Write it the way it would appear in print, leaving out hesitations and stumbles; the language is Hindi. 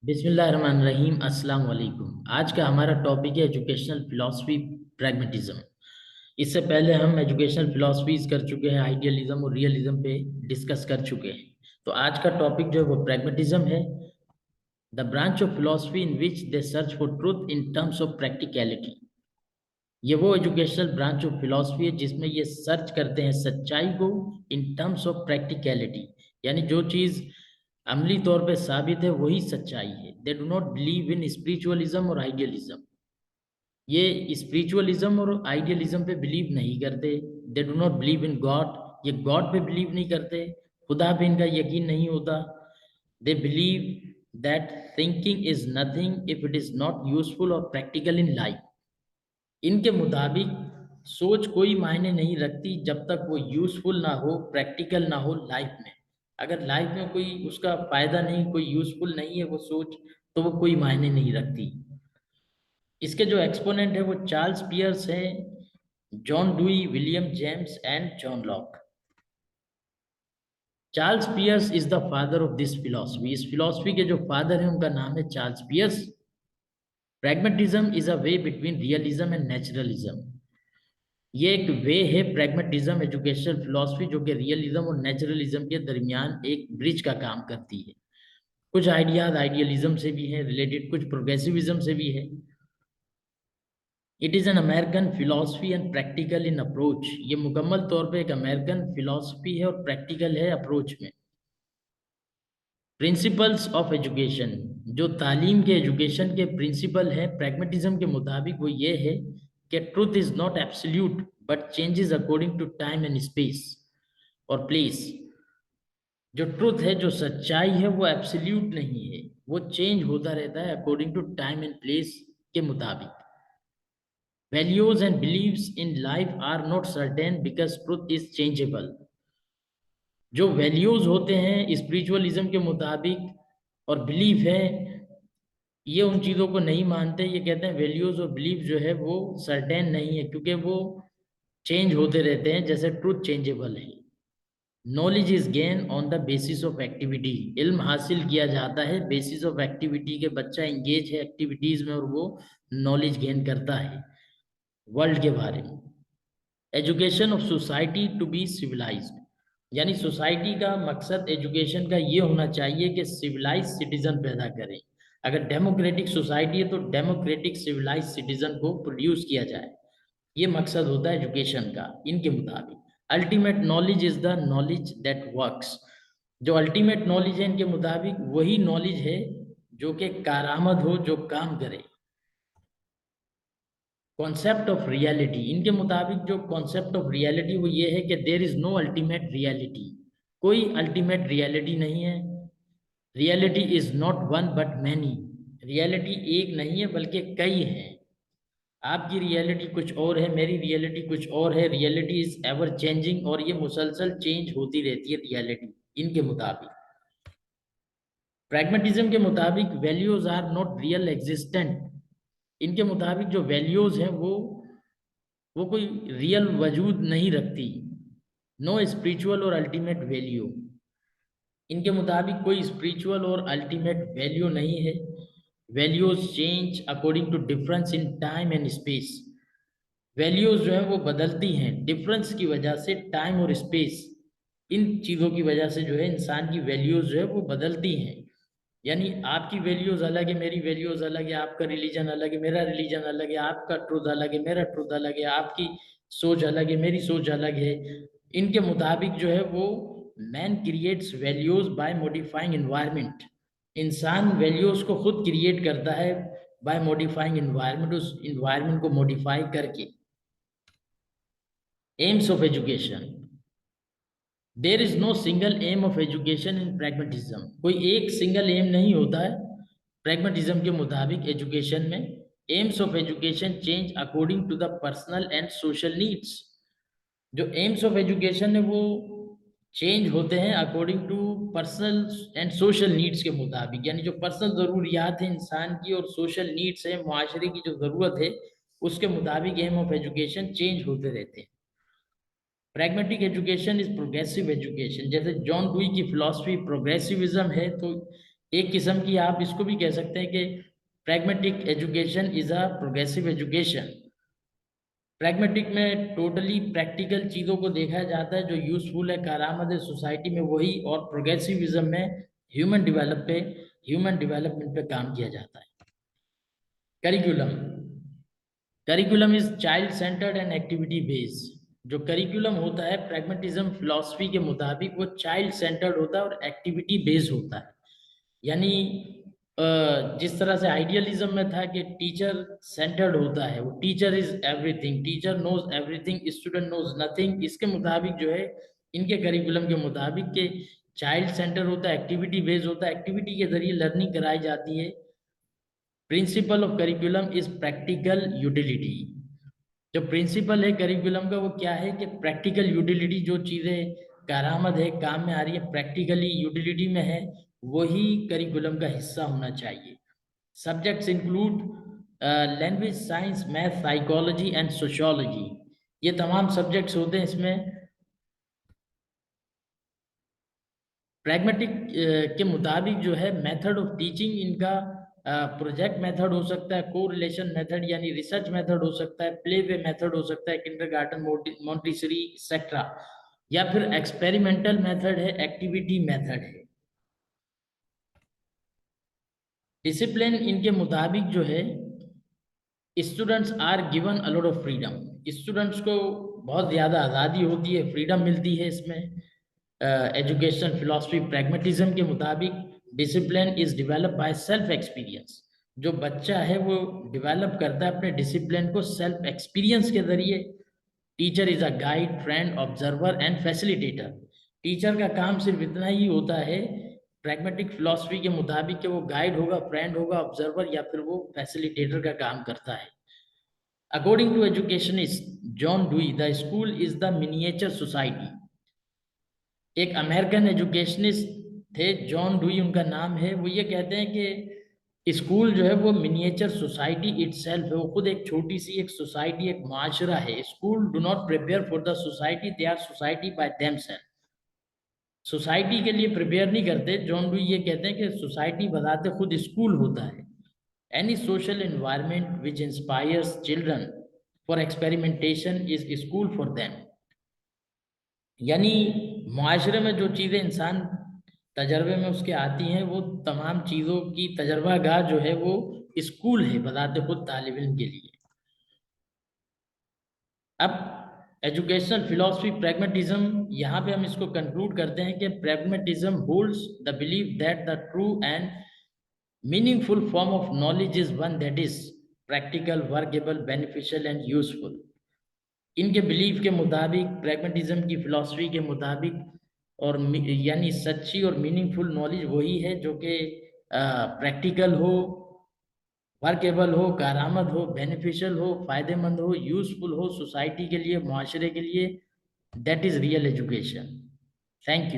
बिस्मिल्लाहिर्रहमानिर्रहीम अस्सलाम वालेकुम। आज का हमारा टॉपिक है एजुकेशनल फिलॉसफी प्रैग्मेटिज्म। इससे पहले हम एजुकेशनल फिलॉसफीज कर चुके हैं, आइडियलिज्म और रियलिज्म पे डिस्कस कर चुके हैं। तो आज का टॉपिक जो है वो प्रैग्मेटिज्म है, the branch of philosophy in which they search for truth in terms of practicality. ये वो एजुकेशनल ब्रांच ऑफ फिलॉसफी है जिसमें ये सर्च करते हैं सच्चाई को इन टर्म्स ऑफ प्रैक्टिकलिटी, यानी जो चीज़ अमली तौर पे साबित है वही सच्चाई है। They do not believe in spiritualism और आइडियलिज्म। ये स्पिरिचुअलिज्म और आइडियलिज्म पे बिलीव नहीं करते। They do not believe in God, ये गॉड पे बिलीव नहीं करते। खुदा पे इनका यकीन नहीं होता। They believe that thinking is nothing if it is not useful और प्रैक्टिकल इन लाइफ। इनके मुताबिक सोच कोई मायने नहीं रखती जब तक वो यूजफुल ना हो, प्रैक्टिकल ना हो लाइफ में। अगर लाइफ में कोई उसका फायदा नहीं, कोई यूजफुल नहीं है वो सोच, तो वो कोई मायने नहीं रखती। इसके जो एक्सपोनेंट है वो चार्ल्स पियर्स हैं, John Dewey, William James and John Locke. Charles Peirce is the father of this philosophy. इस फिलॉसफी के जो फादर हैं उनका नाम है Charles Peirce. Pragmatism is a way between realism and naturalism. ये एक वे है प्रैग्मेटिज्म एजुकेशनल फिलॉसफी जो कि रियलिज्म और नेचुरलिज्म के दरमियान एक ब्रिज का काम करती है। कुछ आइडियाज आइडियलिज्म से भी है रिलेटेड, कुछ प्रोग्रेसिविज्म से भी है। It is an American philosophy and practical in approach. ये मुकम्मल तौर पे एक अमेरिकन फिलॉसफी है और प्रैक्टिकल है अप्रोच में। प्रिंसिपल्स ऑफ एजुकेशन, जो तालीम के एजुकेशन के प्रिंसिपल है प्रैग्मेटिज्म के मुताबिक वो ये है कि truth is not absolute but changes according to time and space और प्लेस। जो ट्रूथ है, जो सच्चाई है, वो एब्सोल्यूट नहीं है, वो चेंज होता रहता है according to time and place के मुताबिक। Values and beliefs in life are not certain because truth is changeable. जो वैल्यूज होते हैं स्पिरिचुअलिज्म के मुताबिक और बिलीफ है, ये उन चीज़ों को नहीं मानते। ये कहते हैं वैल्यूज और बिलीफ जो है वो सर्टेन नहीं है क्योंकि वो चेंज होते रहते हैं, जैसे ट्रूथ चेंजेबल है। Knowledge is gain on the basis of activity. इल्म हासिल किया जाता है बेसिस ऑफ एक्टिविटी के। बच्चा इंगेज है एक्टिविटीज में और वो नॉलेज गेन करता है वर्ल्ड के बारे में। Education of society to be civilised, यानी सोसाइटी का मकसद एजुकेशन का ये होना चाहिए कि सिविलाइज सिटीजन पैदा करें। अगर डेमोक्रेटिक सोसाइटी है तो डेमोक्रेटिक सिविलाइज सिटीजन को प्रोड्यूस किया जाए, ये मकसद होता है एजुकेशन का इनके मुताबिक। Ultimate knowledge is the knowledge that works. जो अल्टीमेट नॉलेज है इनके मुताबिक वही नॉलेज है जो कि कारआमद हो, जो काम करे। कॉन्सेप्ट ऑफ रियलिटी, इनके मुताबिक जो कॉन्सेप्ट ऑफ रियलिटी वो ये है कि there is no ultimate reality. कोई अल्टीमेट रियलिटी नहीं है। Reality is not one but many. Reality एक नहीं है बल्कि कई हैं। आपकी रियलिटी कुछ और है, मेरी रियलिटी कुछ और है। रियलिटी इज एवर चेंजिंग और ये मुसलसल चेंज होती रहती है रियलिटी इनके मुताबिक। प्रैग्मेटिज्म के मुताबिक values are not real existent. इनके मुताबिक जो वैल्यूज हैं वो कोई रियल वजूद नहीं रखती। नो स्पिरिचुअल और अल्टीमेट वैल्यू। इनके मुताबिक कोई स्पिरिचुअल और अल्टीमेट वैल्यू नहीं है। Values change according to difference in time and space. Values जो है वो बदलती हैं डिफरेंस की वजह से, टाइम और स्पेस। इन चीज़ों की वजह से जो है इंसान की वैल्यूज जो है वो बदलती हैं। यानी आपकी वैल्यूज अलग है, मेरी वैल्यूज अलग है, आपका रिलीजन अलग है, मेरा रिलीजन अलग है, आपका ट्रुथ अलग है, मेरा ट्रुथ अलग है, आपकी सोच अलग है, मेरी सोच अलग है। इनके मुताबिक जो है वो man creates values by modifying environment. इंसान वैल्यूज को खुद क्रिएट करता है बाय मॉडिफाइंग इन्वायरमेंट, उस इन्वायरमेंट को मॉडिफाई करके। Aims of education, there is no single aim of education in pragmatism. कोई एक सिंगल एम नहीं होता है प्रैग्मेटिज्म के मुताबिक एजुकेशन में। Aims of education change according to the personal and social needs. जो एम्स ऑफ एजुकेशन है वो चेंज होते हैं according to personal and social needs के मुताबिक। यानी जो पर्सनल ज़रूरियात है इंसान की और सोशल नीड्स है, मुआशरे की जो ज़रूरत है, उसके मुताबिक एम ऑफ एजुकेशन चेंज होते रहते हैं। Pragmatic education is progressive education. जैसे जॉन डुई की फिलॉसफी प्रोग्रेसिविज्म है, तो एक किस्म की आप इसको भी कह सकते हैं कि pragmatic education is a progressive education. Pragmatic में टोटली प्रैक्टिकल चीज़ों को देखा जाता है जो यूजफुल है, कारआमद है सोसाइटी में, वही। और प्रोग्रेसिविज्म में ह्यूमन डेवलपमेंट पे काम किया जाता है। Curriculum curriculum is child centred and activity based. जो करिकुलम होता है प्रैग्मेटिज्म फिलॉसफी के मुताबिक वो चाइल्ड सेंटर्ड होता है और एक्टिविटी बेस्ड होता है। यानी जिस तरह से आइडियलिज्म में था कि टीचर सेंटर्ड होता है, वो teacher is everything, teacher knows everything, student knows nothing, इसके मुताबिक जो है इनके करिकुलम के मुताबिक के चाइल्ड सेंटर होता है, एक्टिविटी बेस्ड होता है, एक्टिविटी के जरिए लर्निंग कराई जाती है। Principle of curriculum is practical utility. जो प्रिंसिपल है करिकुलम का वो क्या है कि प्रैक्टिकल यूटिलिटी, जो चीज़ें कारआमद है, काम में आ रही है, प्रैक्टिकली यूटिलिटी में है, वही करिकुलम का हिस्सा होना चाहिए। Subjects include language, science, math, psychology and sociology. ये तमाम सब्जेक्ट्स होते हैं इसमें। प्रैग्मेटिक के मुताबिक जो है मेथड ऑफ टीचिंग इनका प्रोजेक्ट मेथड हो सकता है, को रिलेशन मेथड यानी रिसर्च मेथड हो सकता है, प्ले वे मेथड हो सकता है, किंडरगार्टन, मॉन्टेसरी एक्सेट्रा, या फिर एक्सपेरिमेंटल मेथड है, एक्टिविटी मेथड है। डिसिप्लिन इनके मुताबिक जो है students are given a lot of freedom. Students को बहुत ज़्यादा आज़ादी होती है, फ्रीडम मिलती है इसमें। एजुकेशन फिलॉसफी प्रैग्मेटिज्म के मुताबिक discipline is develop by self experience. जो बच्चा है वो डेवलप करता है अपने डिसिप्लिन को सेल्फ एक्सपीरियंस के जरिए। Teacher is a guide, friend, observer and facilitator. Teacher का काम सिर्फ इतना ही होता है प्रैग्मेटिक फिलॉसफी के मुताबिक कि वो गाइड होगा, फ्रेंड होगा, ऑब्जर्वर, या फिर वो फैसिलिटेटर का काम करता है। According to educationist John Dewey, the school is the miniature society. एक अमेरिकन एजुकेशनिस्ट थे, जॉन डुई उनका नाम है। वो ये कहते हैं कि स्कूल जो है वो मिनिएचर सोसाइटी इटसेल्फ है। वो खुद एक छोटी सी एक सोसाइटी, एक माशरा है। School do not prepare for the society, they are society by themselves. Society के लिए प्रिपेयर नहीं करते। जॉन डुई ये कहते हैं कि सोसाइटी बताते खुद स्कूल होता है। Any social environment which inspires children for experimentation is school for them. यानी मुआशरे में जो चीज़ें इंसान तजर्बे में उसके आती हैं, वो तमाम चीज़ों की तजर्बागाह जो है वो स्कूल है बताते खुद तालिब इल्म के लिए। अब एजुकेशनल फिलॉसफी प्रैग्मेटिज्म, यहाँ पे हम इसको कंक्लूड करते हैं कि pragmatism holds the believe that the true and meaningful form of knowledge is one that is practical, workable, beneficial and useful. इनके बिलीफ के मुताबिक, प्रैग्मेटिज्म की फिलॉसफी के मुताबिक, और यानी सच्ची और मीनिंगफुल नॉलेज वही है जो कि प्रैक्टिकल हो, वर्केबल हो, कारआमद हो, बेनिफिशियल हो, फायदेमंद हो, यूजफुल हो सोसाइटी के लिए, मुआशरे के लिए। That is real education. Thank you.